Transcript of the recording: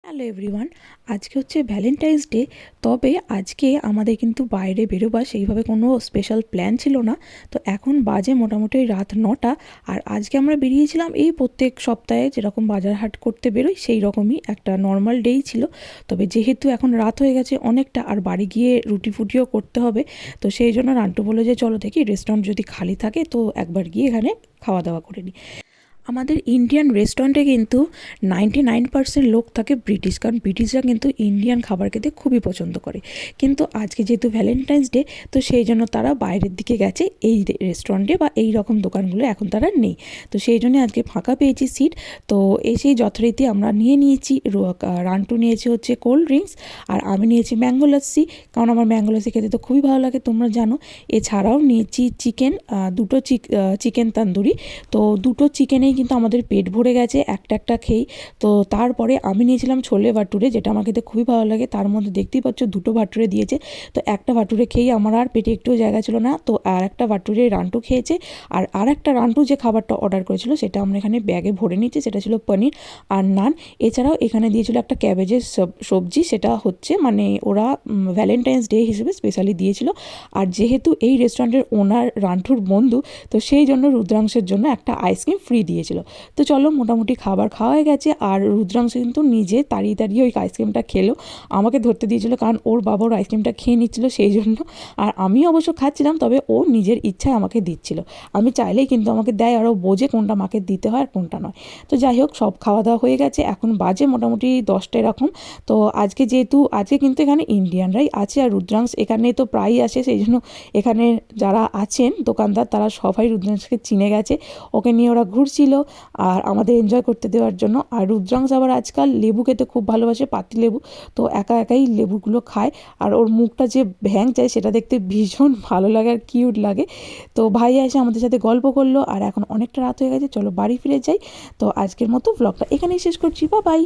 Hello everyone, আজকে হচ্ছে Valentine's day. তবে আজকে আমাদের কিন্তু বাইরে বেরোবার সেইভাবে কোনো স্পেশাল প্ল্যান ছিল না। তো এখন বাজে মোটামুটি রাত 9টা। আর আজকে আমরা বেরিয়েছিলাম এই প্রত্যেক সপ্তাহে যেরকম বাজার হাট করতে বেরোই সেই রকমই একটা নর্মাল ডেই ছিল। তবে যেহেতু এখন রাত হয়ে গেছে অনেকটা, আর বাড়ি গিয়ে রুটি ফুটিও করতে হবে, তো সেই জন্য রান্টু বলে যে চলো দেখি রেস্টুরেন্ট যদি খালি থাকে তো একবার গিয়ে এখানে খাওয়া দাওয়া করে নিই। আমাদের ইন্ডিয়ান রেস্টুরেন্টে কিন্তু 99% লোক থাকে ব্রিটিশ, কারণ ব্রিটিশরা কিন্তু ইন্ডিয়ান খাবার খেতে খুবই পছন্দ করে। কিন্তু আজকে যেহেতু ভ্যালেন্টাইন্স ডে, তো সেই জন্য তারা বাইরের দিকে গেছে, এই রেস্টুরেন্টে বা এই রকম দোকানগুলো এখন তারা নেই। তো সেই জন্য আজকে ফাঁকা পেয়েছি সিট। তো এসেই যথারীতি আমরা নিয়ে নিয়েছি, রান্টু নিয়েছি হচ্ছে কোল্ড ড্রিঙ্কস, আর আমি নিয়েছি ম্যাঙ্গো লাস্সি, কারণ আমার ম্যাঙ্গো লাস্সি খেতে তো খুবই ভালো লাগে, তোমরা জানো। এছাড়াও নিয়েছি চিকেন, দুটো চিকেন তন্দুরি। তো দুটো চিকেনেই কিন্তু আমাদের পেট ভরে গেছে একটা একটা খেয়েই। তো তারপরে আমি নিয়েছিলাম ছোলে ভাটুরে, যেটা আমার খেতে খুবই ভালো লাগে। তার মধ্যে দেখতেই পাচ্ছ দুটো ভাটুরে দিয়েছে। তো একটা ভাটুরে খেয়েই আমার আর পেটে একটু জায়গা ছিল না, তো আর একটা ভাটুরে রান্টু খেয়েছে। আর একটা রান্টু যে খাবারটা অর্ডার করেছিল সেটা আমরা এখানে ব্যাগে ভরে নিচ্ছি, সেটা ছিল পনির আর নান। এছাড়াও এখানে দিয়েছিল একটা ক্যাবেজের সবজি, সেটা হচ্ছে মানে ওরা ভ্যালেন্টাইন্স ডে হিসেবে স্পেশালি দিয়েছিল। আর যেহেতু এই রেস্টুরেন্টের ওনার রান্টুর বন্ধু, তো সেই জন্য রুদ্রাংশের জন্য একটা আইসক্রিম ফ্রি দিয়েছিল। তো চলো মোটামুটি খাবার খাওয়া হয়ে গেছে। আর রুদ্রাংশ কিন্তু নিজে দাঁড়িয়ে দাঁড়িয়ে ওই আইসক্রিমটা খেলো, আমাকে ধরতে দিয়েছিল, কারণ ওর বাবা ওর আইসক্রিমটা খেয়ে নিচ্ছিল সেই জন্য। আর আমি অবশ্য খাচ্ছিলাম, তবে ও নিজের ইচ্ছায় আমাকে দিচ্ছিল। আমি চাইলেই কিন্তু আমাকে দেয়, আর ও বোঝে কোনটা মাকে দিতে হয় আর কোনটা নয়। তো যাই হোক, সব খাওয়া দাওয়া হয়ে গেছে, এখন বাজে মোটামুটি 10টা এরকম। তো আজকে কিন্তু এখানে ইন্ডিয়ানরাই আছে, আর রুদ্রাংশ এখানে তো প্রায়ই আসে, সেই জন্য এখানে যারা আছেন দোকানদার তারা সবাই রুদ্রাংশকে চিনে গেছে। ওকে নিয়ে ওরা ঘুরছিল আর আমাদের এনজয় করতে দেওয়ার জন্য। আর রুদ্রাংশ আবার আজকাল লেবু খেতে খুব ভালোবাসে, পাতি লেবু। তো একা একাই লেবুগুলো খায়, আর ওর মুখটা যে ভ্যাং চায় সেটা দেখতে ভীষণ ভালো লাগে আর কিউট লাগে। তো ভাই এসে আমাদের সাথে গল্প করলো, আর এখন অনেকটা রাত হয়ে গেছে, চলো বাড়ি ফিরে যাই। তো আজকের মতো ব্লগটা এখানেই শেষ করছি, বাই বাই।